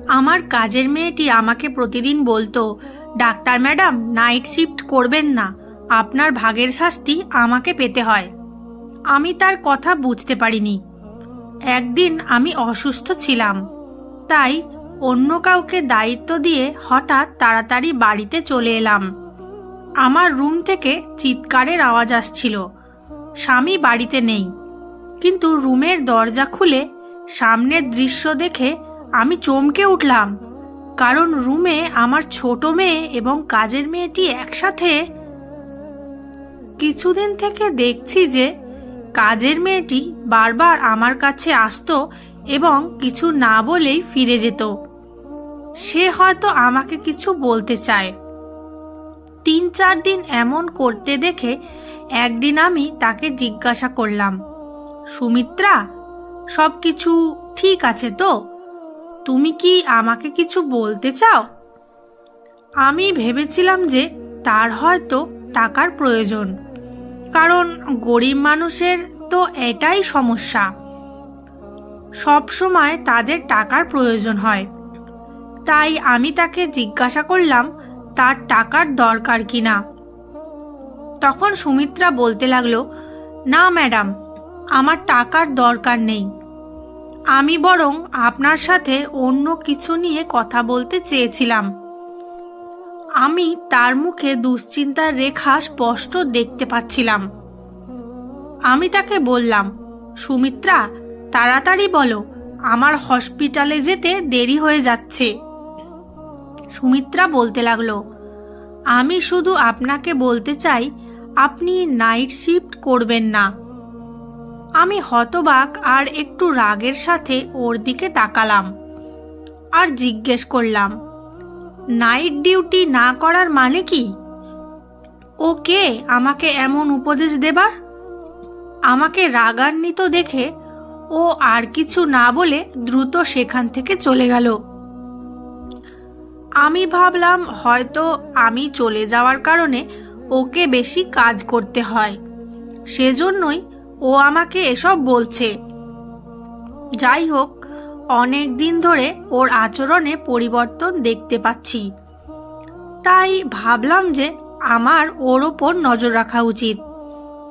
আমার কাজের মেয়েটি আমাকে প্রতিদিন বলতো, ডাক্তার ম্যাডাম নাইট শিফট করবেন না, আপনার ভাগের শাস্তি আমাকে পেতে হয়। আমি তার কথা বুঝতে পারিনি। একদিন আমি অসুস্থ ছিলাম, তাই অন্য কাউকে দায়িত্ব দিয়ে হঠাৎ তাড়াতাড়ি বাড়িতে চলে এলাম। আমার রুম থেকে চিৎকারের আওয়াজ আসছিল। স্বামী বাড়িতে নেই, কিন্তু রুমের দরজা খুলে সামনের দৃশ্য দেখে আমি চমকে উঠলাম, কারণ রুমে আমার ছোট মেয়ে এবং কাজের মেয়েটি একসাথে। কিছুদিন থেকে দেখছি যে কাজের মেয়েটি বারবার আমার কাছে আসতো এবং কিছু না বলেই ফিরে যেত। সে হয়তো আমাকে কিছু বলতে চায়। 3-4 দিন এমন করতে দেখে একদিন আমি তাকে জিজ্ঞাসা করলাম, সুমিত্রা, সব কিছু ঠিক আছে তো? তুমি কি আমাকে কিছু বলতে চাও? আমি ভেবেছিলাম যে তার হয়তো টাকার প্রয়োজন, কারণ গরিব মানুষের তো এটাই সমস্যা, সব সময় তাদের টাকার প্রয়োজন হয়। তাই আমি তাকে জিজ্ঞাসা করলাম তার টাকার দরকার কিনা। তখন সুমিত্রা বলতে লাগলো, না ম্যাডাম, আমার টাকার দরকার নেই, আমি বরং আপনার সাথে অন্য কিছু নিয়ে কথা বলতে চেয়েছিলাম। আমি তার মুখে দুশ্চিন্তার রেখা স্পষ্ট দেখতে পাচ্ছিলাম। আমি তাকে বললাম, সুমিত্রা, তাড়াতাড়ি বলো, আমার হসপিটালে যেতে দেরি হয়ে যাচ্ছে। সুমিত্রা বলতে লাগলো, আমি শুধু আপনাকে বলতে চাই আপনি নাইট শিফট করবেন না। আমি হতবাক আর একটু রাগের সাথে ওর দিকে তাকালাম আর জিজ্ঞেস করলাম, নাইট ডিউটি না করার মানে কি? ও কে আমাকে এমন উপদেশ দেবার? আমাকে রাগান্বিত দেখে ও আর কিছু না বলে দ্রুত সেখান থেকে চলে গেল। আমি ভাবলাম হয়তো আমি চলে যাওয়ার কারণে ওকে বেশি কাজ করতে হয়, সেজন্যই ও আমাকে এসব বলছে। যাই হোক, অনেক দিন ধরে ওর আচরণে পরিবর্তন দেখতে পাচ্ছি, তাই ভাবলাম যে আমার ওর ওপর নজর রাখা উচিত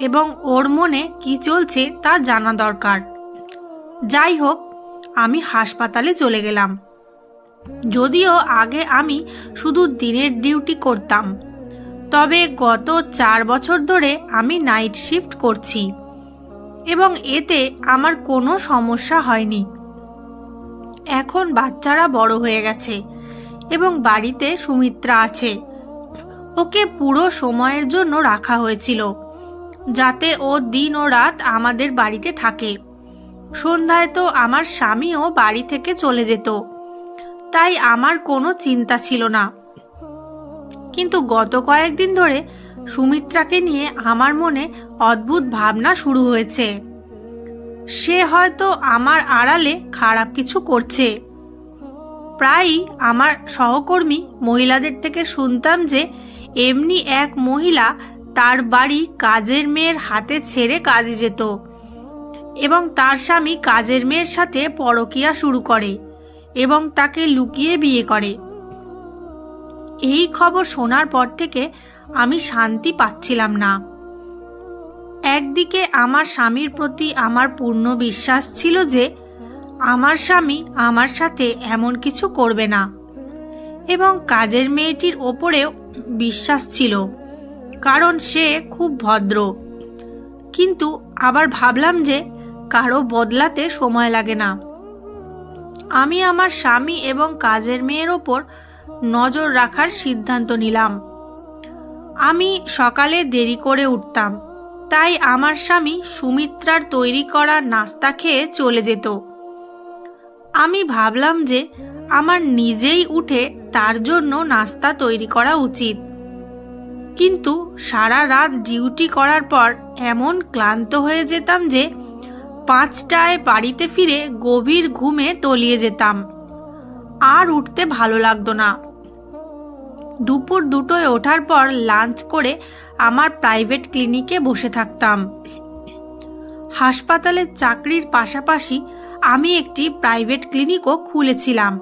এবং ওর মনে কি চলছে তা জানা দরকার। যাই হোক, আমি হাসপাতালে চলে গেলাম। যদিও আগে আমি শুধু দিনের ডিউটি করতাম, তবে গত 4 বছর ধরে আমি নাইট শিফট করছি এবং এতে আমার কোনো সমস্যা হয়নি। এখন বাচ্চারা বড় হয়ে গেছে এবং বাড়িতে সুমিত্রা আছে। ওকে পুরো সময়ের জন্য রাখা হয়েছিল, যাতে ও দিন ও রাত আমাদের বাড়িতে থাকে। সন্ধ্যায় তো আমার স্বামীও বাড়ি থেকে চলে যেত, তাই আমার কোনো চিন্তা ছিল না। কিন্তু গত কয়েকদিন ধরে সুমিত্রাকে নিয়ে আমার মনে অদ্ভুত ভাবনা শুরু হয়েছে। সে হয়তো আমার আড়ালে খারাপ কিছু করছে। প্রায়ই আমার সহকর্মী মহিলাদের থেকে শুনতাম যে এমনি এক মহিলা তার বাড়ি কাজের মেয়ের হাতে ছেড়ে কাজে যেত এবং তার স্বামী কাজের মেয়ের সাথে পরকীয়া শুরু করে এবং তাকে লুকিয়ে বিয়ে করে। এই খবর শোনার পর থেকে আমি শান্তি পাচ্ছিলাম না। একদিকে আমার স্বামীর প্রতি আমার পূর্ণ বিশ্বাস ছিল যে আমার স্বামী আমার সাথে এমন কিছু করবে না, এবং কাজের মেয়েটির ওপরেও বিশ্বাস ছিল, কারণ সে খুব ভদ্র। কিন্তু আবার ভাবলাম যে কারো বদলাতে সময় লাগে না। আমি আমার স্বামী এবং কাজের মেয়ের ওপর নজর রাখার সিদ্ধান্ত নিলাম। আমি সকালে দেরি করে উঠতাম, তাই আমার স্বামী সুমিত্রার তৈরি করা নাস্তা খেয়ে চলে যেত। আমি ভাবলাম যে আমার নিজেই উঠে তার জন্য নাস্তা তৈরি করা উচিত, কিন্তু সারা রাত ডিউটি করার পর এমন ক্লান্ত হয়ে যেতাম যে 5টায় বাড়িতে ফিরে গভীর ঘুমে তলিয়ে যেতাম। আর উঠতে ভালো লাগতো না। দুপুর 2টোয় ওঠার পর লাঞ্চ করে আমার প্রাইভেট ক্লিনিকে বসে থাকতাম। হাসপাতালের চাকরির পাশাপাশি আমি একটি প্রাইভেট ক্লিনিকও খুলেছিলাম।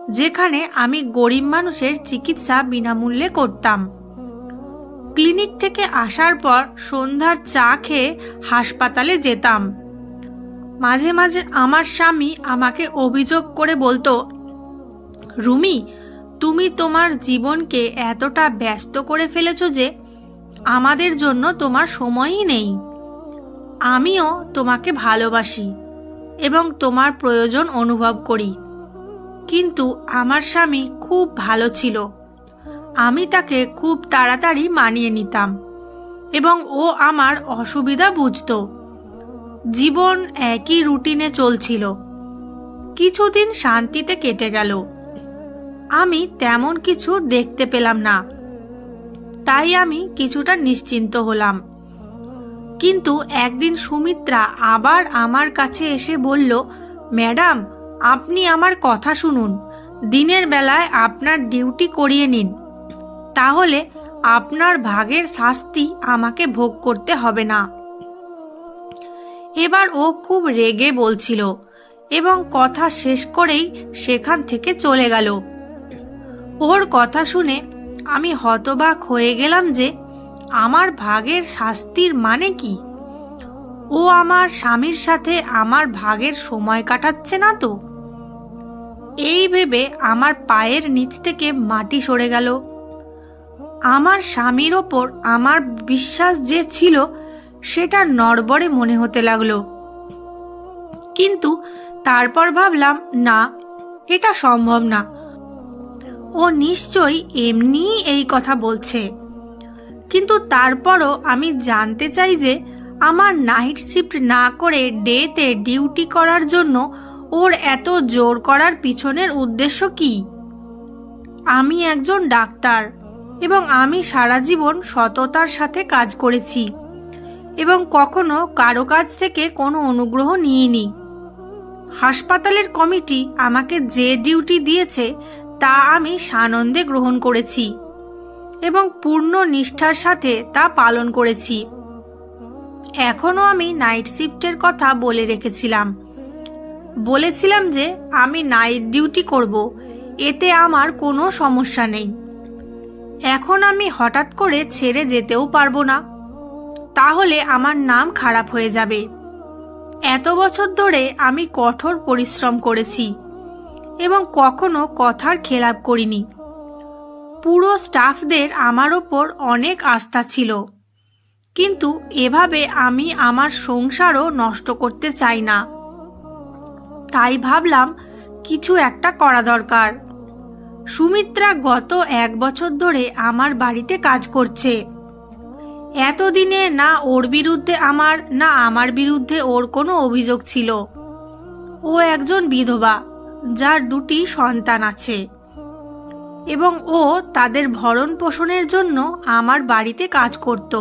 যেখানে আমি গরিব মানুষের চিকিৎসা বিনামূল্যে করতাম। ক্লিনিক থেকে আসার পর সন্ধ্যার চা খেয়ে হাসপাতালে যেতাম। মাঝে মাঝে আমার স্বামী আমাকে অভিযোগ করে বলতো, রুমি, তুমি তোমার জীবনকে এতটা ব্যস্ত করে ফেলেছো যে আমাদের জন্য তোমার সময়ই নেই। আমিও তোমাকে ভালোবাসি এবং তোমার প্রয়োজন অনুভব করি, কিন্তু আমার স্বামী খুব ভালো ছিল। আমি তাকে খুব তাড়াতাড়ি মানিয়ে নিতাম এবং ও আমার অসুবিধা বুঝতো। জীবন একই রুটিনে চলছিল। কিছুদিন শান্তিতে কেটে গেল। আমি তেমন কিছু দেখতে পেলাম না, তাই আমি কিছুটা নিশ্চিন্ত হলাম। কিন্তু একদিন সুমিত্রা আবার আমার কাছে এসে বলল, ম্যাডাম, আপনি আমার কথা শুনুন। দিনের বেলায় আপনার ডিউটি করিয়ে নিন, তাহলে আপনার ভাগের শাস্তি আমাকে ভোগ করতে হবে না। এবার ও খুব রেগে বলছিল এবং কথা শেষ করেই সেখান থেকে চলে গেল। ওর কথা শুনে আমি হতবাক হয়ে গেলাম যে আমার ভাগের শাস্তির মানে কি? ও আমার স্বামীর সাথে আমার ভাগের সময় কাটাচ্ছে না তো? এই ভেবে আমার পায়ের নিচ থেকে মাটি সরে গেল। আমার স্বামীর ওপর আমার বিশ্বাস যে ছিল সেটা নড়বড়ে মনে হতে লাগলো। কিন্তু তারপর ভাবলাম, না, এটা সম্ভব না। ও নিশ্চয়ই এমনিই এই কথা বলছে। কিন্তু তারপরও আমি জানতে চাই যে আমার নাইট শিফট না করে ডেতে ডিউটি করার জন্য ওর এত জোর করার পিছনের উদ্দেশ্য কি? আমি একজন ডাক্তার এবং আমি সারা জীবন সততার সাথে কাজ করেছি এবং কখনো কারো কাছ থেকে কোনো অনুগ্রহ নিইনি। হাসপাতালের কমিটি আমাকে যে ডিউটি দিয়েছে তা আমি সানন্দে গ্রহণ করেছি এবং পূর্ণ নিষ্ঠার সাথে তা পালন করেছি। এখনও আমি নাইট শিফটের কথা বলে রেখেছিলাম। বলেছিলাম যে আমি নাইট ডিউটি করব, এতে আমার কোনো সমস্যা নেই। এখন আমি হঠাৎ করে ছেড়ে যেতেও পারবো না, তাহলে আমার নাম খারাপ হয়ে যাবে। এত বছর ধরে আমি কঠোর পরিশ্রম করেছি এবং কখনো কথার খেলাপ করিনি। পুরো স্টাফদের আমার ওপর অনেক আস্থা ছিল, কিন্তু এভাবে আমি আমার সংসারও নষ্ট করতে চাই না। তাই ভাবলাম কিছু একটা করা দরকার। সুমিত্রা গত 1 বছর ধরে আমার বাড়িতে কাজ করছে। এতদিনে না ওর বিরুদ্ধে আমার না আমার বিরুদ্ধে ওর কোনো অভিযোগ ছিল। ও একজন বিধবা যার 2টি সন্তান আছে এবং ও তাদের ভরণ পোষণের জন্য আমার বাড়িতে কাজ করত।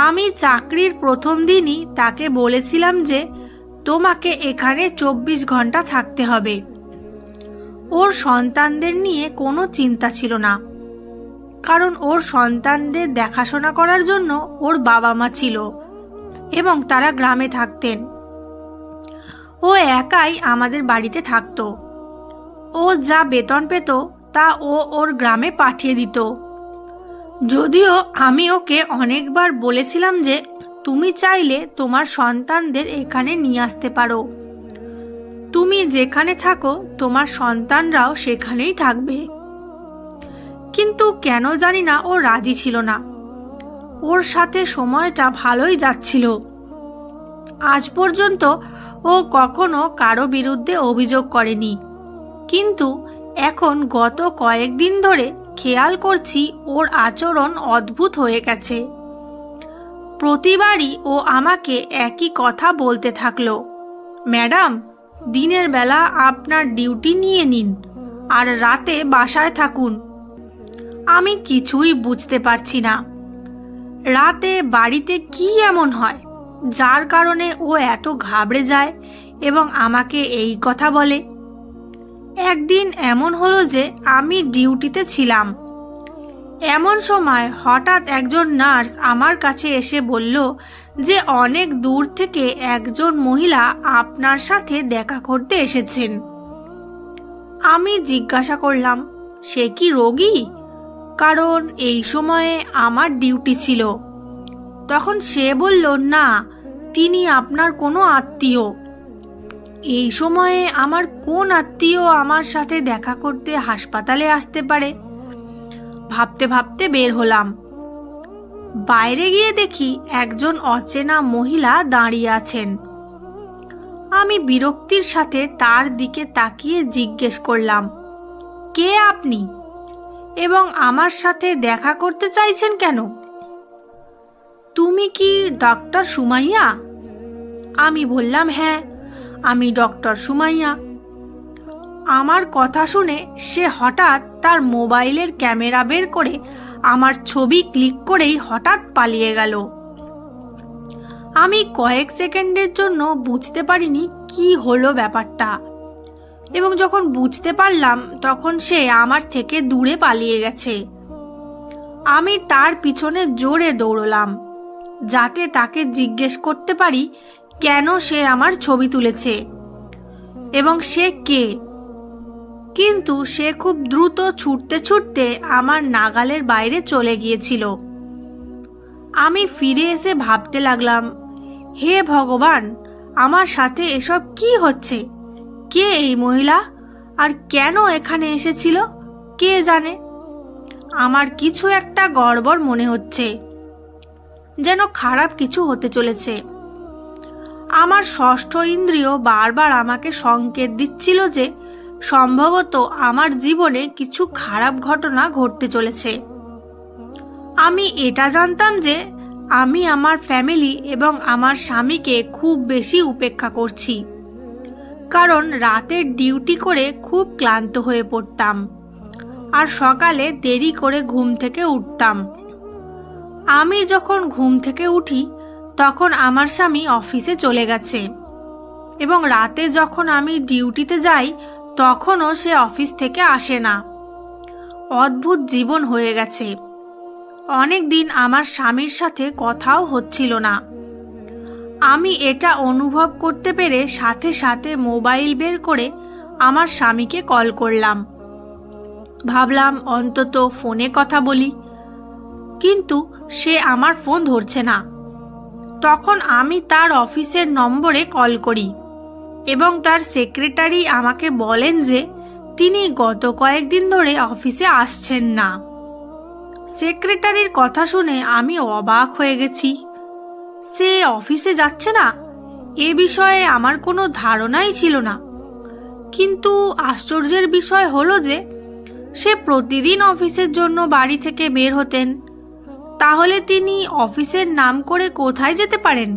আমি চাকরির প্রথম দিনই তাকে বলেছিলাম যে তোমাকে এখানে 24 ঘন্টা থাকতে হবে। ওর সন্তানদের নিয়ে কোনো চিন্তা ছিল না, কারণ ওর সন্তানদের দেখাশোনা করার জন্য ওর বাবা মা ছিল এবং তারা গ্রামে থাকতেন। ও একাই আমাদের বাড়িতে থাকতো। ও যা বেতন পেত তা ও ওর গ্রামে পাঠিয়ে দিত। যদিও আমি ওকে অনেকবার বলেছিলাম যে তুমি চাইলে তোমার সন্তানদের এখানে নিয়ে আসতে পারো। তুমি যেখানে থাকো তোমার সন্তানরাও সেখানেই থাকবে। কিন্তু কেন জানি না ও রাজি ছিল না। ওর সাথে সময়টা ভালোই যাচ্ছিল। আজ পর্যন্ত ও কখনো কারো বিরুদ্ধে অভিযোগ করেনি, কিন্তু এখন গত কয়েকদিন ধরে খেয়াল করছি ওর আচরণ অদ্ভুত হয়ে গেছে। প্রতিবারই ও আমাকে একই কথা বলতে থাকলো, ম্যাডাম, দিনের বেলা আপনার ডিউটি নিয়ে নিন আর রাতে বাসায় থাকুন। আমি কিছুই বুঝতে পারছি না। রাতে বাড়িতে কি এমন হয় যার কারণে ও এত ঘাবড়ে যায় এবং আমাকে এই কথা বলে। একদিন এমন হলো যে আমি ডিউটিতে ছিলাম। এমন সময় হঠাৎ একজন নার্স আমার কাছে এসে বলল যে অনেক দূর থেকে একজন মহিলা আপনার সাথে দেখা করতে এসেছেন। আমি জিজ্ঞাসা করলাম, সে কি রোগী? কারণ এই সময়ে আমার ডিউটি ছিল। তখন সে বলল, না, তিনি আপনার কোনো আত্মীয়। এই সময়ে আমার কোন আত্মীয় আমার সাথে দেখা করতে হাসপাতালে আসতে পারে? ভাবতে ভাবতে বের হলাম। বাইরে গিয়ে দেখি একজন অচেনা মহিলা দাঁড়িয়ে আছেন। আমি বিরক্তির সাথে তার দিকে তাকিয়ে জিজ্ঞেস করলাম, কে আপনি এবং আমার সাথে দেখা করতে চাইছেন কেন? তুমি কি ডক্টর সুমাইয়া? আমি বললাম, হ্যাঁ, আমি ডক্টর সুমাইয়া। আমার কথা শুনে সে হঠাৎ তার মোবাইলের ক্যামেরা বের করে আমার ছবি ক্লিক করেই হঠাৎ পালিয়ে গেল। আমি কয়েক সেকেন্ডের জন্য বুঝতে পারিনি কি হলো ব্যাপারটা, এবং যখন বুঝতে পারলাম তখন সে আমার থেকে দূরে পালিয়ে গেছে। আমি তার পিছনে জোরে দৌড়লাম যাতে তাকে জিজ্ঞেস করতে পারি কেন সে আমার ছবি তুলেছে এবং সে কে। কিন্তু সে খুব দ্রুত ছুটতে ছুটতে আমার নাগালের বাইরে চলে গিয়েছিল। আমি ফিরে এসে ভাবতে লাগলাম, হে ভগবান, আমার সাথে এসব কি হচ্ছে? কে এই মহিলা আর কেন এখানে এসেছিল কে জানে। আমার কিছু একটা গড়বড় মনে হচ্ছে, যেন খারাপ কিছু হতে চলেছে। আমার ষষ্ঠ ইন্দ্রিয় বারবার আমাকে সংকেত দিচ্ছিল যে সম্ভবত আমার জীবনে কিছু খারাপ ঘটনা ঘটতে চলেছে। আমি এটা জানতাম যে আমি আমার ফ্যামিলি এবং আমার স্বামীকে খুব বেশি উপেক্ষা করছি, কারণ রাতের ডিউটি করে খুব ক্লান্ত হয়ে পড়তাম আর সকালে দেরি করে ঘুম থেকে উঠতাম। আমি যখন ঘুম থেকে উঠি তখন আমার স্বামী অফিসে চলে গেছে, এবং রাতে যখন আমি ডিউটিতে যাই তখনও সে অফিস থেকে আসে না। অদ্ভুত জীবন হয়ে গেছে। অনেক দিন আমার স্বামীর সাথে কথাও হচ্ছিল না। আমি এটা অনুভব করতে পেরে সাথে সাথে মোবাইল বের করে আমার স্বামীকে কল করলাম। ভাবলাম অন্তত ফোনে কথা বলি, কিন্তু সে আমার ফোন ধরছে না। তখন আমি তার অফিসের নম্বরে কল করি এবং তার সেক্রেটারি আমাকে বলেন যে তিনি গত কয়েকদিন ধরে অফিসে আসছেন না। সেক্রেটারির কথা শুনে আমি অবাক হয়ে গেছি। সে অফিসে যাচ্ছে না এ বিষয়ে আমার কোনো ধারণাই ছিল না। কিন্তু আশ্চর্যের বিষয় হলো যে সে প্রতিদিন অফিসের জন্য বাড়ি থেকে বের হতেন। তাহলে তিনি অফিসের নাম করে কোথায় যেতে পারেন?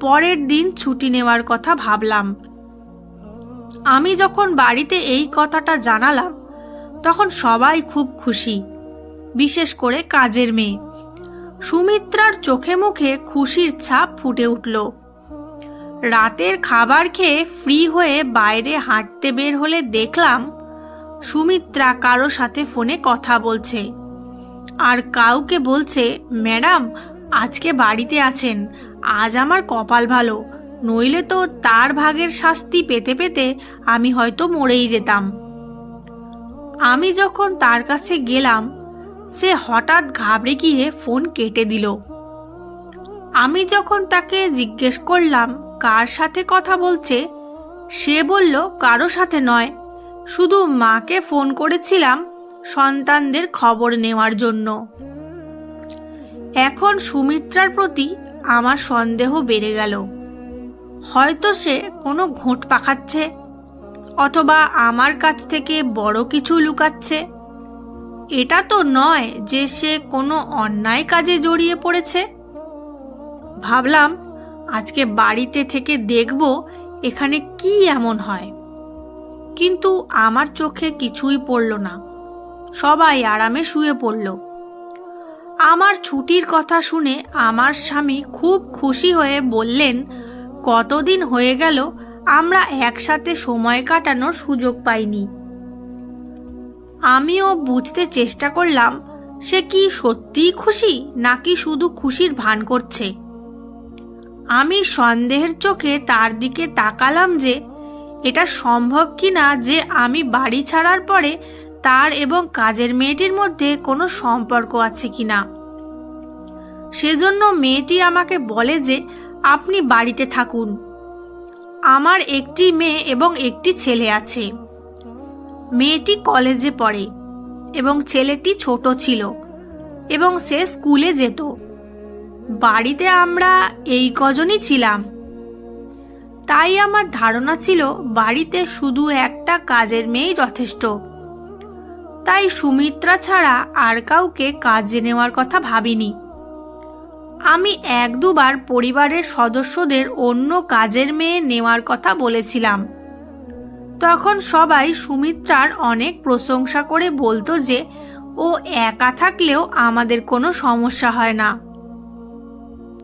পরের দিন ছুটি নেওয়ার কথা ভাবলাম। আমি যখন বাড়িতে এই কথাটা জানালাম তখন সবাই খুব খুশি, বিশেষ করে কাজের মেয়ে। সুমিত্রার চোখে মুখে খুশির ছাপ ফুটে উঠল। রাতের খাবার খেয়ে ফ্রি হয়ে বাইরে হাঁটতে বের হলে দেখলাম সুমিত্রা কারো সাথে ফোনে কথা বলছে আর কাউকে বলছে, ম্যাডাম আজকে বাড়িতে আছেন, আজ আমার কপাল ভালো, নইলে তো তার ভাগের শাস্তি পেতে পেতে আমি হয়তো মরেই যেতাম। আমি যখন তার কাছে গেলাম সে হঠাৎ ঘাবড়ে গিয়ে ফোন কেটে দিল। আমি যখন তাকে জিজ্ঞেস করলাম কার সাথে কথা বলছে, সে বলল কারো সাথে নয়, শুধু মাকে ফোন করেছিলাম সন্তানদের খবর নেওয়ার জন্য। এখন সুমিত্রার প্রতি আমার সন্দেহ বেড়ে গেল। হয়তো সে কোনো ঘোঁট পাকাচ্ছে, অথবা আমার কাছ থেকে বড় কিছু লুকাচ্ছে। এটা তো নয় যে সে কোনো অন্যায় কাজে জড়িয়ে পড়েছে। ভাবলাম আজকে বাড়িতে থেকে দেখব এখানে কি এমন হয়। কিন্তু আমার চোখে কিছুই পড়ল না। সবাই আরামে শুয়ে পড়ল। আমার ছুটির কথা শুনে আমার স্বামী খুব খুশি হয়ে বললেন, কতদিন হয়ে গেল আমরা একসাথে সময় কাটানোর সুযোগ পাইনি। আমিও বুঝতে চেষ্টা করলাম সে কি সত্যিই খুশি নাকি শুধু খুশির ভান করছে। আমি সন্দেহের চোখে তার দিকে তাকালাম যে এটা সম্ভব কিনা যে আমি বাড়ি ছাড়ার পরে তার এবং কাজের মেয়েটির মধ্যে কোনো সম্পর্ক আছে কিনা। সেজন্য মেয়েটি আমাকে বলে যে আপনি বাড়িতে থাকুন, আমার একটি মেয়ে এবং একটি ছেলে আছে। মেয়েটি কলেজে পড়ে এবং ছেলেটি ছোট ছিল এবং সে স্কুলে যেত। বাড়িতে আমরা এই কজনই ছিলাম। তাই আমার ধারণা ছিল বাড়িতে শুধু একটা কাজের মেয়েই যথেষ্ট। তাই সুমিত্রা ছাড়া আর কাউকে কাজে নেওয়ার কথা ভাবিনি। আমি এক দুবার পরিবারের সদস্যদের অন্য কাজের মেয়ে নেওয়ার কথা বলেছিলাম। তখন সবাই সুমিত্রার অনেক প্রশংসা করে বলতো যে ও একা থাকলেও আমাদের কোনো সমস্যা হয় না।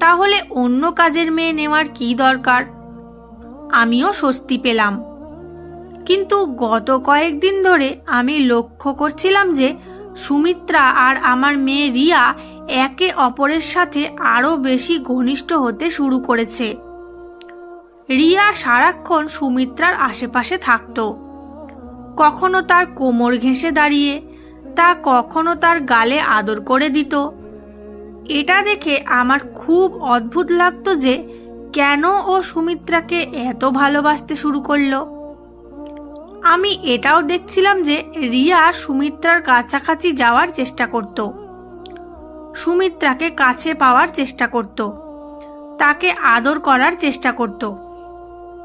তাহলে অন্য কাজের মেয়ে নেওয়ার কি দরকার? আমিও স্বস্তি পেলাম। কিন্তু গত কয়েকদিন ধরে আমি লক্ষ্য করছিলাম যে সুমিত্রা আর আমার মেয়ে রিয়া একে অপরের সাথে আরো বেশি ঘনিষ্ঠ হতে শুরু করেছে। রিয়া সারাক্ষণ সুমিত্রার আশেপাশে থাকত, কখনো তার কোমর ঘেঁষে দাঁড়িয়ে, কখনো তার গালে আদর করে দিত। এটা দেখে আমার খুব অদ্ভুত লাগতো যে কেন ও সুমিত্রাকে এত ভালোবাসতে শুরু করলো। আমি এটাও দেখছিলাম যে রিয়া সুমিত্রার কাছাকাছি যাওয়ার চেষ্টা করত, সুমিত্রাকে কাছে পাওয়ার চেষ্টা করত, তাকে আদর করার চেষ্টা করত,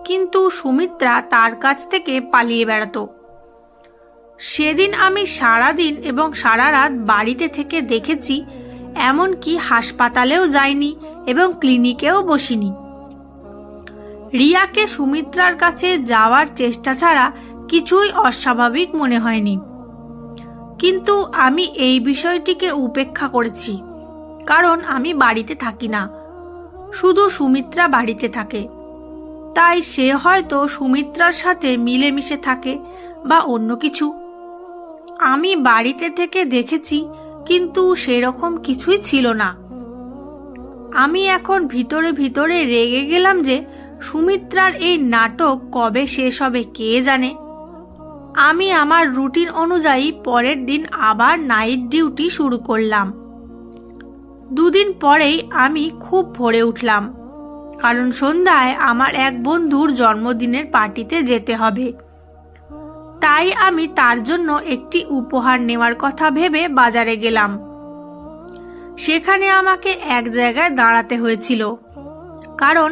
কিন্তু সুমিত্রা তার কাছ থেকে পালিয়ে বেড়াতো। সেদিন আমি সারাদিন এবং সারা রাত বাড়িতে থেকে দেখেছি, এমনকি হাসপাতালেও যাইনি এবং ক্লিনিকেও বসিনি। রিয়াকে সুমিত্রার কাছে যাওয়ার চেষ্টা ছাড়া কিছুই অস্বাভাবিক মনে হয়নি। কিন্তু আমি এই বিষয়টিকে উপেক্ষা করেছি, কারণ আমি বাড়িতে থাকি না, শুধু সুমিত্রা বাড়িতে থাকে। তাই সে হয়তো সুমিত্রার সাথে মিলেমিশে থাকে বা অন্য কিছু। আমি বাড়িতে থেকে দেখেছি, কিন্তু সেরকম কিছুই ছিল না। আমি এখন ভিতরে ভিতরে রেগে গেলাম যে সুমিত্রার এই নাটক কবে শেষ হবে কে জানে। আমি আমার রুটিন অনুযায়ী পরের দিন আবার নাইট ডিউটি শুরু করলাম। দুদিন পরেই আমি খুব ভোরে উঠলাম, কারণ সন্ধ্যায় আমার এক বন্ধুর জন্মদিনের পার্টিতে যেতে হবে। তাই আমি তার জন্য একটি উপহার নেওয়ার কথা ভেবে বাজারে গেলাম। সেখানে আমাকে এক জায়গায় দাঁড়াতে হয়েছিল, কারণ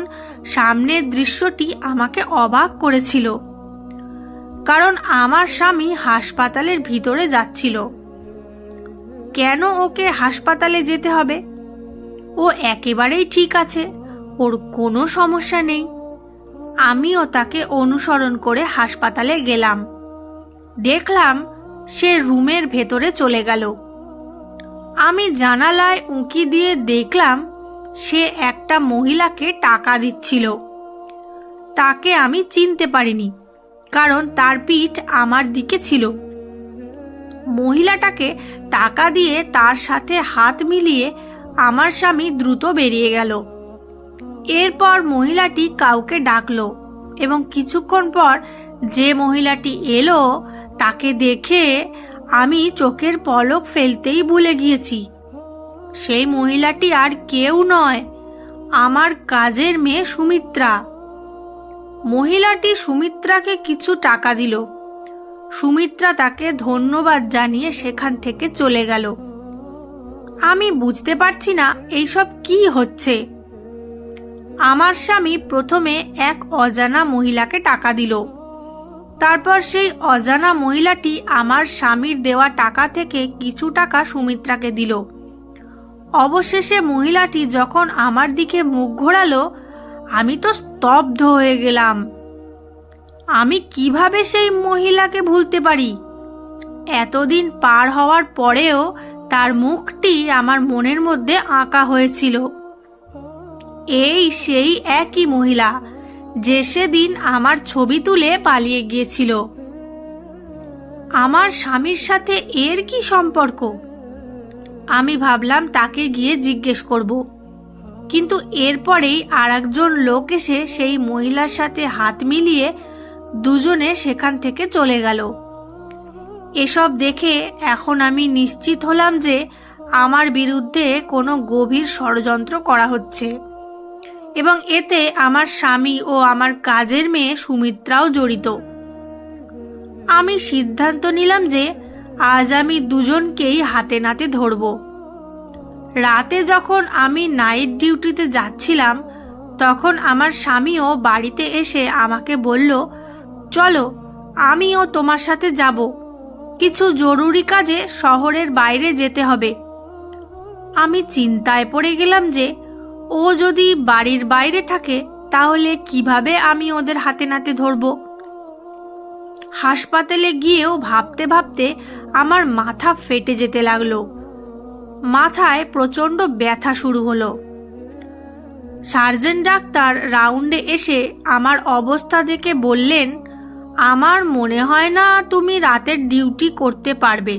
সামনের দৃশ্যটি আমাকে অবাক করেছিল। কারণ আমার স্বামী হাসপাতালের ভিতরে যাচ্ছিল। কেন ওকে হাসপাতালে যেতে হবে? ও একেবারেই ঠিক আছে, ওর কোনো সমস্যা নেই। আমিও তাকে অনুসরণ করে হাসপাতালে গেলাম। দেখলাম সে রুমের ভেতরে চলে গেল। আমি জানালায় উঁকি দিয়ে দেখলাম সে একটা মহিলাকে টাকা দিচ্ছিল। তাকে আমি চিনতে পারিনি, কারণ তার পিঠ আমার দিকে ছিল। মহিলাটাকে টাকা দিয়ে তার সাথে হাত মিলিয়ে আমার স্বামী দ্রুত বেরিয়ে গেল। এরপর মহিলাটি কাউকে ডাকলো এবং কিছুক্ষণ পর যে মহিলাটি এলো তাকে দেখে আমি চোখের পলক ফেলতেই ভুলে গিয়েছি। সেই মহিলাটি আর কেউ নয়, আমার কাজের মেয়ে সুমিত্রা। মহিলাটি সুমিত্রাকে কিছু টাকা দিল। সুমিত্রা তাকে ধন্যবাদ জানিয়ে সেখান থেকে চলে গেল। আমি বুঝতে পারছি না এইসব কি হচ্ছে। আমার স্বামী প্রথমে এক অজানা মহিলাকে টাকা দিল। তারপর সেই অজানা মহিলাটি আমার স্বামীর দেওয়া টাকা থেকে কিছু টাকা সুমিত্রাকে দিল। অবশেষে মহিলাটি যখন আমার দিকে মুখ ঘোরালো, আমি তো স্তব্ধ হয়ে গেলাম। আমি কিভাবে সেই মহিলাকে ভুলতে পারি? এতদিন পার হওয়ার পরেও তার মুখটি আমার মনের মধ্যে আঁকা হয়েছিল। এই সেই একই মহিলা যে সেদিন আমার ছবি তুলে পালিয়ে গিয়েছিল। আমার স্বামীর সাথে এর কি সম্পর্ক? আমি ভাবলাম তাকে গিয়ে জিজ্ঞেস করব, কিন্তু এরপরেই আরেকজন লোক এসে সেই মহিলার সাথে হাত মিলিয়ে দুজনে সেখান থেকে চলে গেল। এসব দেখে এখন আমি নিশ্চিত হলাম যে আমার বিরুদ্ধে কোনো গভীর ষড়যন্ত্র করা হচ্ছে এবং এতে আমার স্বামী ও আমার কাজের মেয়ে সুমিত্রাও জড়িত। আমি সিদ্ধান্ত নিলাম যে আজ আমি দুজনকেই হাতে নাতে ধরব। রাতে যখন আমি নাইট ডিউটিতে যাচ্ছিলাম তখন আমার স্বামীও বাড়িতে এসে আমাকে বলল, চলো আমিও তোমার সাথে যাব, কিছু জরুরি কাজে শহরের বাইরে যেতে হবে। আমি চিন্তায় পড়ে গেলাম যে ও যদি বাড়ির বাইরে থাকে তাহলে কিভাবে আমি ওদের হাতে নাতে ধরব। হাসপাতালে গিয়েও ভাবতে ভাবতে আমার মাথা ফেটে যেতে লাগলো। মাথায় প্রচণ্ড ব্যথা শুরু হলো। সার্জন ডাক্তার রাউন্ডে এসে আমার অবস্থা দেখে বললেন, আমার মনে হয় না তুমি রাতের ডিউটি করতে পারবে,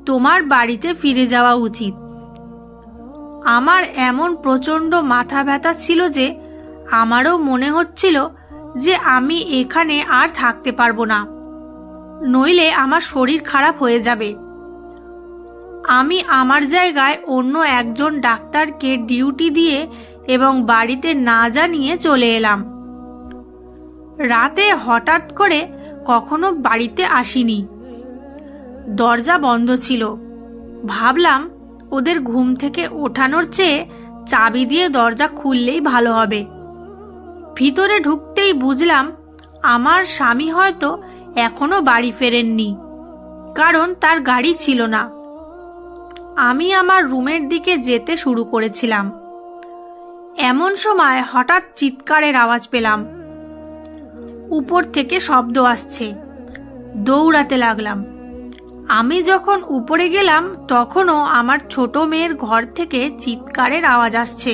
তোমার বাড়িতে ফিরে যাওয়া উচিত। আমার এমন প্রচণ্ড মাথা ব্যথা ছিল যে আমারও মনে হচ্ছিল যে আমি এখানে আর থাকতে পারবো না, নইলে আমার শরীর খারাপ হয়ে যাবে। আমি আমার জায়গায় অন্য একজন ডাক্তারকে ডিউটি দিয়ে এবং বাড়িতে না জানিয়ে চলে এলাম। রাতে হঠাৎ করে কখনো বাড়িতে আসিনি। দরজা বন্ধ ছিল। ভাবলাম ওদের ঘুম থেকে ওঠানোর চেয়ে চাবি দিয়ে দরজা খুললেই ভালো হবে। ভিতরে ঢুকতেই বুঝলাম আমার স্বামী হয়তো এখনো বাড়ি ফেরেননি, কারণ তার গাড়ি ছিল না। আমি আমার রুমের দিকে যেতে শুরু করেছিলাম। এমন সময় হঠাৎ চিৎকারের আওয়াজ পেলাম। উপর থেকে শব্দ আসছে। দৌড়াতে লাগলাম। আমি যখন উপরে গেলাম তখনও আমার ছোট মেয়ের ঘর থেকে চিৎকারের আওয়াজ আসছে।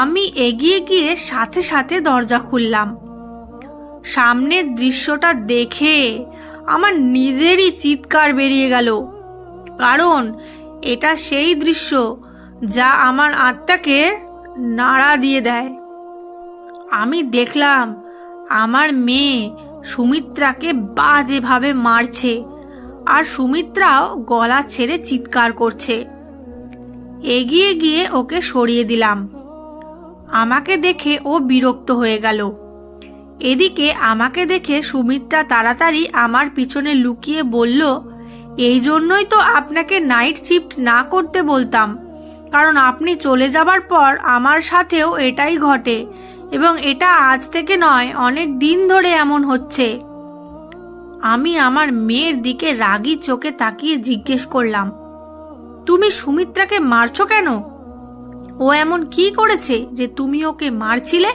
আমি এগিয়ে গিয়ে সাথে সাথে দরজা খুললাম। সামনের দৃশ্যটা দেখে আমার নিজেরই চিৎকার বেরিয়ে গেল, কারণ এটা সেই দৃশ্য যা আমার আত্মাকে নাড়া দিয়ে দেয়। আমি দেখলাম আমার মেয়ে সুমিত্রাকে বাজেভাবে মারছে আর সুমিত্রাও গলা ছেড়ে চিৎকার করছে। এগিয়ে গিয়ে ওকে সরিয়ে দিলাম। আমাকে দেখে ও বিরক্ত হয়ে গেল। এদিকে আমাকে দেখে সুমিত্রা তাড়াতাড়ি আমার পিছনে লুকিয়ে বলল, এই জন্যই তো আপনাকে নাইট শিফট না করতে বলতাম, কারণ আপনি চলে যাবার পর আমার সাথেও এটাই ঘটে এবং এটা আজ থেকে নয়, অনেক দিন ধরে এমন হচ্ছে। আমি আমার মেয়ের দিকে রাগী চোখে তাকিয়ে জিজ্ঞেস করলাম, তুমি সুমিত্রাকে মারছো কেন? ও এমন কি করেছে যে তুমি ওকে মারছিলে?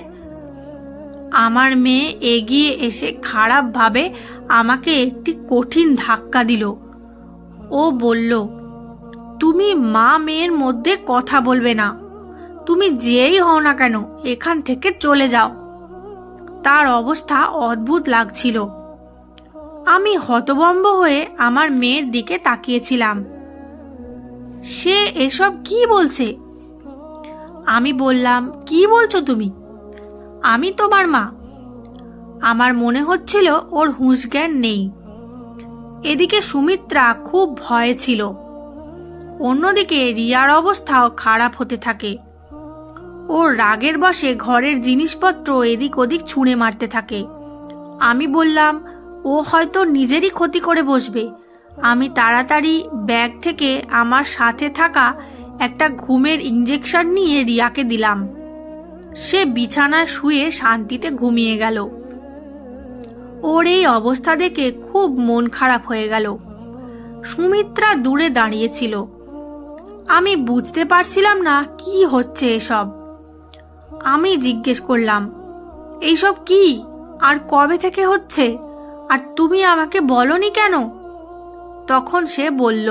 আমার মেয়ে এগিয়ে এসে খারাপভাবে আমাকে একটি কঠিন ধাক্কা দিল। ও বলল, তুমি মা মেয়ের মধ্যে কথা বলবে না, তুমি যেই হও না কেন এখান থেকে চলে যাও। তার অবস্থা অদ্ভুত লাগছিল। আমি হতভম্ব হয়ে আমার মেয়ের দিকে তাকিয়েছিলাম। সে এসব কি বলছে? আমি বললাম, কি বলছো তুমি? আমি তোমার মা। আমার মনে হচ্ছিল ওর হুঁশ জ্ঞান নেই। এদিকে সুমিত্রা খুব ভয়ে ছিল। অন্যদিকে রিয়ার অবস্থাও খারাপ হতে থাকে। ও রাগের বশে ঘরের জিনিসপত্র এদিক ওদিক ছুঁড়ে মারতে থাকে। আমি বললাম, ও হয়তো নিজেরই ক্ষতি করে বসবে। আমি তাড়াতাড়ি ব্যাগ থেকে আমার সাথে থাকা একটা ঘুমের ইঞ্জেকশন নিয়ে রিয়াকে দিলাম। সে বিছানায় শুয়ে শান্তিতে ঘুমিয়ে গেল। ওর এই অবস্থা দেখে খুব মন খারাপ হয়ে গেল। সুমিত্রা দূরে দাঁড়িয়েছিল। আমি বুঝতে পারছিলাম না কি হচ্ছে এসব। আমি জিজ্ঞেস করলাম, এইসব কি আর কবে থেকে হচ্ছে, আর তুমি আমাকে বলনি কেন? তখন সে বলল,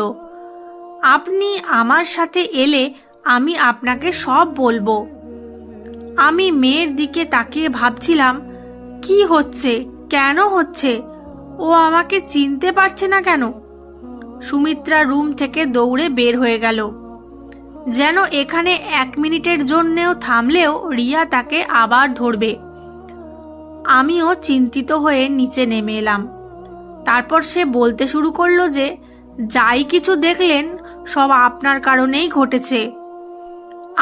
আপনি আমার সাথে এলে আমি আপনাকে সব বলবো। আমি মেয়ের দিকে তাকিয়ে ভাবছিলাম, কি হচ্ছে, কেন হচ্ছে, ও আমাকে চিনতে পারছে না কেন? সুমিত্রা রুম থেকে দৌড়ে বের হয়ে গেল। যেন এখানে 1 মিনিটের জন্যেও থামলেও রিয়া তাকে আবার ধরবে। আমিও চিন্তিত হয়ে নিচে নেমে এলাম। তারপর সে বলতে শুরু করলো যে যাই কিছু দেখলেন সব আপনার কারণেই ঘটেছে।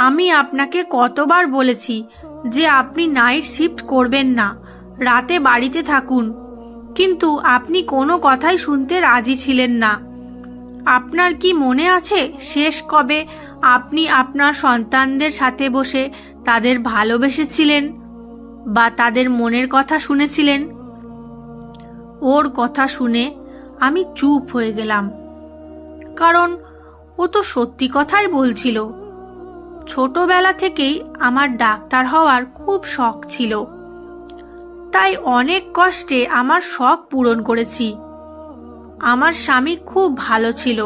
আমি আপনাকে কতবার বলেছি যে আপনি নাইট শিফট করবেন না, রাতে বাড়িতে থাকুন, কিন্তু আপনি কোনো কথাই শুনতে রাজি ছিলেন না। আপনার কি মনে আছে শেষ কবে আপনি আপনার সন্তানদের সাথে বসে তাদের ভালোবেসেছিলেন বা তাদের মনের কথা শুনেছিলেন? ওর কথা শুনে আমি চুপ হয়ে গেলাম, কারণ ও তো সত্যি কথাই বলছিল। ছোটবেলা থেকেই আমার ডাক্তার হওয়ার খুব শখ ছিল, তাই অনেক কষ্টে আমার শখ পূরণ করেছি। আমার স্বামী খুব ভালো ছিল,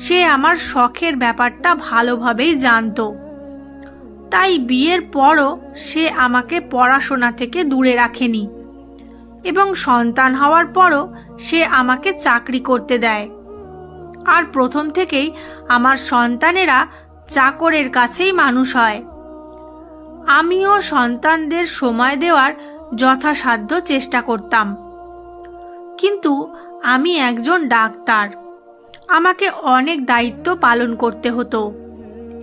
সে আমার শখের ব্যাপারটা ভালোভাবেই জানতো, তাই বিয়ের পরও সে আমাকে পড়াশোনা থেকে দূরে রাখেনি এবং সন্তান হওয়ার পরও সে আমাকে চাকরি করতে দেয়। আর প্রথম থেকেই আমার সন্তানেরা চাকরের কাছেই মানুষ হয়। আমিও সন্তানদের সময় দেওয়ার যথাসাধ্য চেষ্টা করতাম, কিন্তু আমি একজন ডাক্তার, আমাকে অনেক দায়িত্ব পালন করতে হতো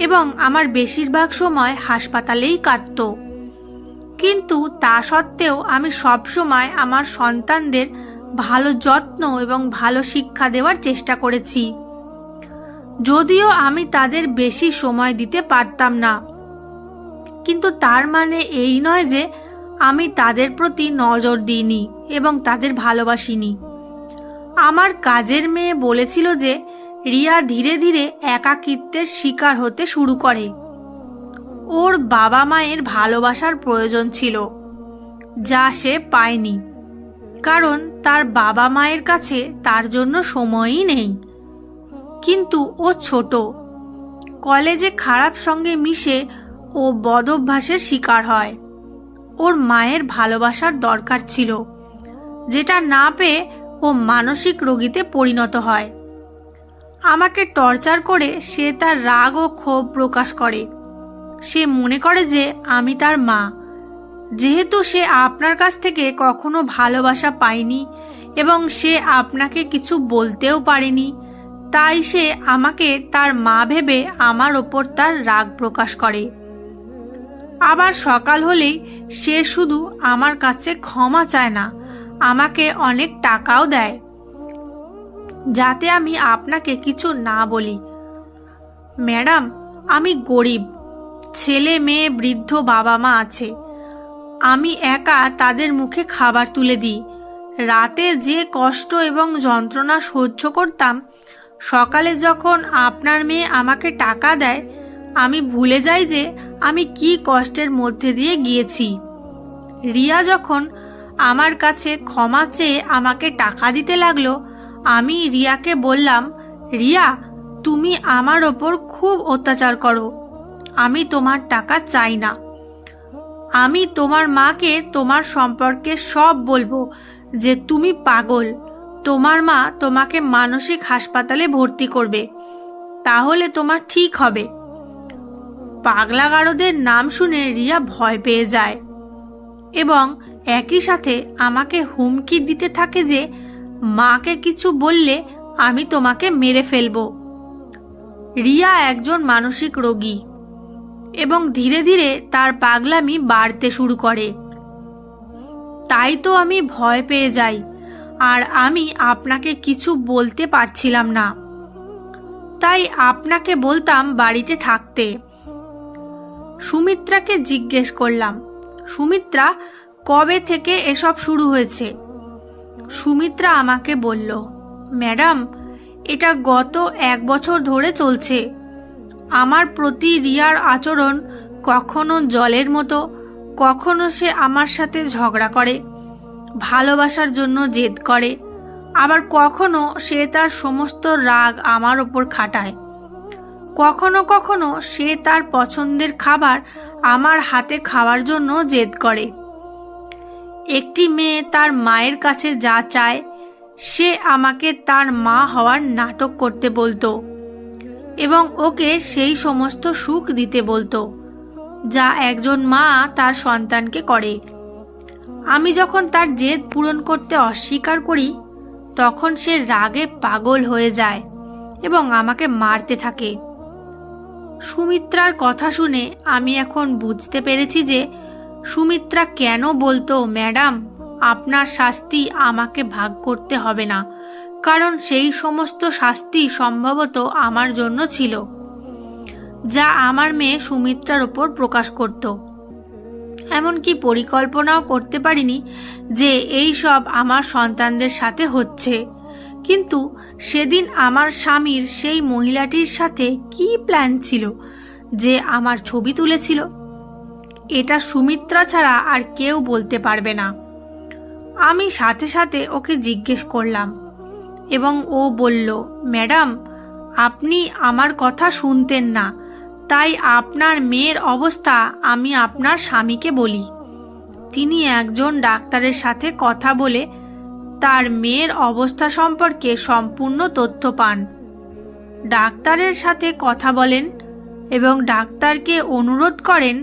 এবং আমার বেশিরভাগ সময় হাসপাতালেই কাটত। কিন্তু তা সত্ত্বেও আমি সবসময় আমার সন্তানদের ভালো যত্ন এবং ভালো শিক্ষা দেওয়ার চেষ্টা করেছি, যদিও আমি তাদের বেশি সময় দিতে পারতাম না। কিন্তু তার মানে এই নয় যে আমি তাদের প্রতি নজর দিইনি এবং তাদের ভালোবাসিনি। আমার কাজের মেয়ে বলেছিল যে রিয়া ধীরে ধীরে একাকিত্বের শিকার হতে শুরু করে। ওর বাবা মায়ের ভালোবাসার প্রয়োজন ছিল, যা সে পায়নি, কারণ তার বাবা মায়ের কাছে তার জন্য সময়ই নেই। কিন্তু ও ছোট, কলেজে খারাপ সঙ্গে মিশে ও বদভ্যাসের শিকার হয়। ওর মায়ের ভালোবাসার দরকার ছিল, যেটা না পেয়ে ও মানসিক রোগীতে পরিণত হয়। আমাকে টর্চার করে সে তার রাগ ও ক্ষোভ প্রকাশ করে। সে মনে করে যে আমি তার মা, যেহেতু সে আপনার কাছ থেকে কখনো ভালোবাসা পায়নি এবং সে আপনাকে কিছু বলতেও পারেনি, তাই সে আমাকে তার মা ভেবে আমার ওপর তার রাগ প্রকাশ করে। আবার সকাল হলেই সে শুধু আমার কাছে ক্ষমা চায় না, আমাকে অনেক টাকাও দেয়, যাতে আমি আপনাকে কিছু না বলি। ম্যাডাম, আমি গরিব, ছেলে মেয়ে বৃদ্ধ বাবা মা আছে, আমি একা তাদের মুখে খাবার তুলে দিই। রাতে যে কষ্ট এবং যন্ত্রণা সহ্য করতাম, সকালে যখন আপনার মেয়ে আমাকে টাকা দেয়, আমি ভুলে যাই যে আমি কি কষ্টের মধ্যে দিয়ে গিয়েছি। রিয়া যখন আমার কাছে ক্ষমা চেয়ে আমাকে টাকা দিতে লাগলো, আমি রিয়াকে বললাম, রিয়া, তুমি আমার ওপর খুব অত্যাচার করো, আমি তোমার টাকা চাই না। আমি তোমার মাকে তোমার সম্পর্কে সব বলবো, যে তুমি পাগল, তোমার মা তোমাকে মানসিক হাসপাতালে ভর্তি করবে, তাহলে তোমার ঠিক হবে। পাগলাগারদের নাম শুনে রিয়া ভয় পেয়ে যায় এবং একই সাথে আমাকে হুমকি দিতে থাকে যে মাকে কিছু বললে আমি তোমাকে মেরে ফেলবো। রিয়া একজন মানসিক রোগী এবং ধীরে ধীরে তার পাগলামি বাড়তে শুরু করে। তাই তো আমি ভয় পেয়ে যাই আর আমি আপনাকে কিছু বলতে পারছিলাম না, তাই আপনাকে বলতাম বাড়িতে থাকতে। সুমিত্রাকে জিজ্ঞেস করলাম, সুমিত্রা, কবে থেকে এসব শুরু হয়েছে? সুমিত্রা আমাকে বলল, ম্যাডাম, এটা গত 1 বছর ধরে চলছে। আমার প্রতি রিয়ার আচরণ কখনো জলের মতো, কখনো সে আমার সাথে ঝগড়া করে, ভালোবাসার জন্য জেদ করে, আবার কখনো সে তার সমস্ত রাগ আমার ওপর খাটায়। কখনো কখনো সে তার পছন্দের খাবার আমার হাতে খাওয়ার জন্য জেদ করে। একটি মেয়ে তার মায়ের কাছে যা চায়, সে আমাকে তার মা হওয়ার নাটক করতে বলতো এবং ওকে সেই সমস্ত সুখ দিতে বলতো যা একজন মা তার সন্তানকে করে। আমি যখন তার জেদ পূরণ করতে অস্বীকার করি তখন সে রাগে পাগল হয়ে যায় এবং আমাকে মারতে থাকে। সুমিত্রার কথা শুনে আমি এখন বুঝতে পেরেছি যে সুমিত্রা কেন বলতো, ম্যাডাম আপনার শাস্তি আমাকে ভাগ করতে হবে না, কারণ সেই সমস্ত শাস্তি সম্ভবত আমার জন্য ছিল, যা আমার মেয়ে সুমিত্রার ওপর প্রকাশ করত। এমনকি পরিকল্পনাও করতে পারিনি যে এই সব আমার সন্তানদের সাথে হচ্ছে। কিন্তু সেদিন আমার স্বামীর সেই মহিলাটির সাথে কি প্ল্যান ছিল যে আমার ছবি তুলেছিল, এটা সুমিত্রা ছাড়া আর কেউ বলতে পারবে না। আমি সাথে সাথে ওকে জিজ্ঞেস করলাম এবং ও বলল, ম্যাডাম আপনি আমার কথা শুনতেন না, তাই আপনার মেয়ের অবস্থা আমি আপনার স্বামীকে বলি। তিনি একজন ডাক্তারের সাথে কথা বলে তার মেয়ের অবস্থা সম্পর্কে সম্পূর্ণ তথ্য পান। ডাক্তারের সাথে কথা বলেন এবং ডাক্তারকে অনুরোধ করেন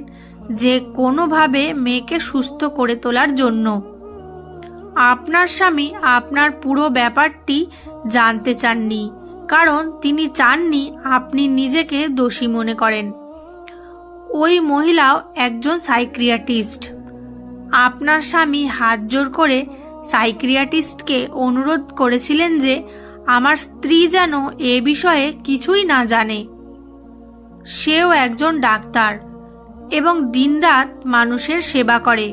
যে কোনোভাবে মেয়েকে সুস্থ করে তোলার জন্য। আপনার স্বামী আপনার পুরো ব্যাপারটি জানতে চাননি, কারণ তিনি চাননি আপনি নিজেকে দোষী মনে করেন। ওই মহিলাও একজন সাইকিয়াট্রিস্ট। আপনার স্বামী হাত জোর করে সাইকিয়াট্রিস্টকে অনুরোধ করেছিলেন যে আমার স্ত্রী যেন এ বিষয়ে কিছুই না জানে। সেও একজন ডাক্তার এবং দিনরাত মানুষের সেবা করে।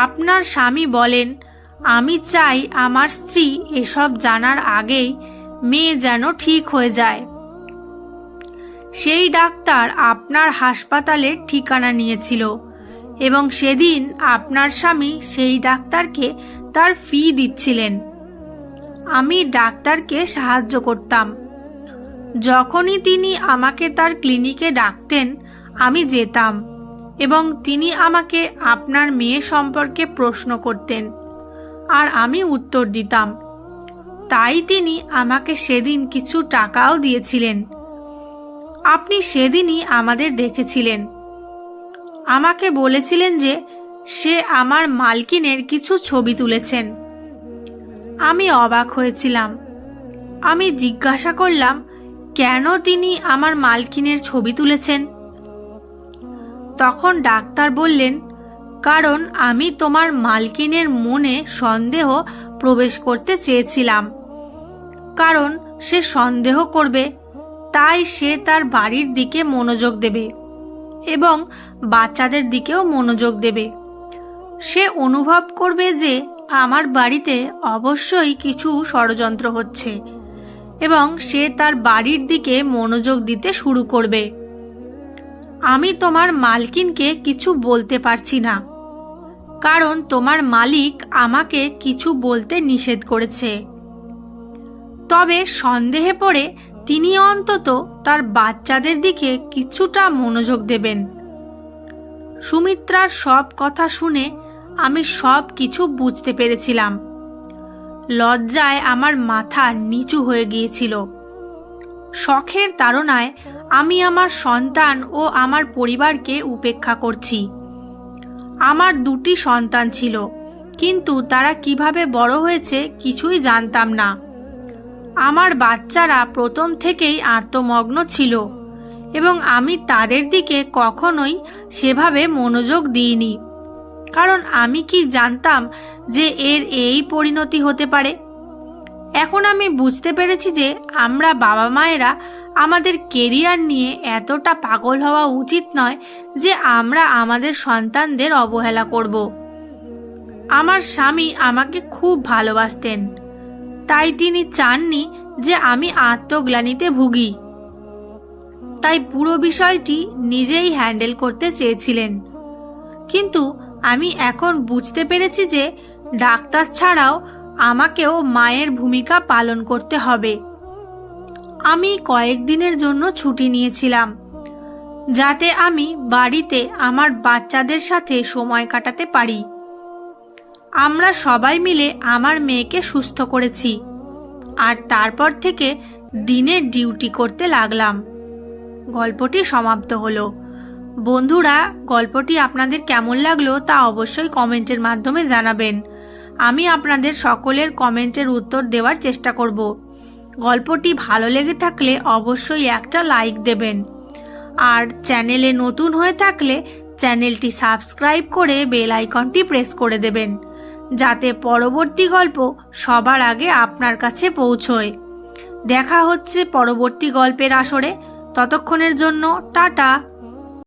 আপনার স্বামী বলেন, আমি চাই আমার স্ত্রী এসব জানার আগেই মেয়ে যেন ঠিক হয়ে যায়। সেই ডাক্তার আপনার হাসপাতালের ঠিকানা নিয়েছিল এবং সেদিন আপনার স্বামী সেই ডাক্তারকে তার ফি দিচ্ছিলেন। আমি ডাক্তারকে সাহায্য করতাম। যখনই তিনি আমাকে তার ক্লিনিকে ডাকতেন আমি যেতাম এবং তিনি আমাকে আপনার মেয়ে সম্পর্কে প্রশ্ন করতেন আর আমি উত্তর দিতাম। তাই তিনি আমাকে সেদিন কিছু টাকাও দিয়েছিলেন। আপনি সেদিনই আমাদের দেখেছিলেন। আমাকে বলেছিলেন যে সে আমার মালকিনের কিছু ছবি তুলেছেন। আমি অবাক হয়েছিলাম। আমি জিজ্ঞাসা করলাম, কেন তিনি আমার মালকিনের ছবি তুলেছেন? তখন ডাক্তার বললেন, কারণ আমি তোমার মালকিনের মনে সন্দেহ প্রবেশ করতে চেয়েছিলাম, কারণ সে সন্দেহ করবে, তাই সে তার বাড়ির দিকে মনোযোগ দেবে এবং বাচ্চাদের দিকেও মনোযোগ দেবে। সে অনুভব করবে যে আমার বাড়িতে অবশ্যই কিছু ষড়যন্ত্র হচ্ছে এবং সে তার বাড়ির দিকে মনোযোগ দিতে শুরু করবে। আমি তোমার মালকিনকে কিছু বলতে পারছি না, কারণ তোমার মালিক আমাকে কিছু বলতে নিষেধ করেছে। তবে সন্দেহে পড়ে তিনি অন্তত তার বাচ্চাদের দিকে কিছুটা মনোযোগ দেবেন। সুমিত্রার সব কথা শুনে আমি সব কিছু বুঝতে পেরেছিলাম। লজ্জায় আমার মাথা নিচু হয়ে গিয়েছিল। শখের তাড়নায় আমি আমার সন্তান ও আমার পরিবারকে উপেক্ষা করছি। আমার 2টি সন্তান ছিল, কিন্তু তারা কিভাবে বড় হয়েছে কিছুই জানতাম না। আমার বাচ্চারা প্রথম থেকেই আত্মমগ্ন ছিল এবং আমি তাদের দিকে কখনোই সেভাবে মনোযোগ দিইনি, কারণ আমি কি জানতাম যে এর এই পরিণতি হতে পারে। এখন আমি বুঝতে পেরেছি যে আমরা বাবা মায়েরা আমাদের কেরিয়ার নিয়ে এতটা পাগল হওয়া উচিত নয় যে আমরা আমাদের সন্তানদের অবহেলা করব। আমার স্বামী আমাকে খুব ভালোবাসতেন, তাই তিনি চাননি যে আমি আত্মগ্লানিতে ভুগি। তাই পুরো বিষয়টি নিজেই হ্যান্ডেল করতে চেয়েছিলেন। কিন্তু আমি এখন বুঝতে পেরেছি যে ডাক্তার ছাড়াও আমাকেও মায়ের ভূমিকা পালন করতে হবে। আমি কয়েকদিনের জন্য ছুটি নিয়েছিলাম, যাতে আমি বাড়িতে আমার বাচ্চাদের সাথে সময় কাটাতে পারি। আমরা সবাই মিলে আমার মেয়েকে সুস্থ করেছি আর তারপর থেকে দিনের ডিউটি করতে লাগলাম। গল্পটি সমাপ্ত হলো। বন্ধুরা, গল্পটি আপনাদের কেমন লাগলো তা অবশ্যই কমেন্টের মাধ্যমে জানাবেন। আমি আপনাদের সকলের কমেন্টের উত্তর দেওয়ার চেষ্টা করব। গল্পটি ভালো লেগে থাকলে অবশ্যই একটা লাইক দেবেন। আর চ্যানেলে নতুন হয়ে থাকলে চ্যানেলটি সাবস্ক্রাইব করে বেল আইকনটি প্রেস করে দেবেন, যাতে পরবর্তী গল্প সবার আগে আপনার কাছে পৌঁছয়। দেখা হচ্ছে পরবর্তী গল্পের আসরে। ততক্ষণের জন্য টাটা।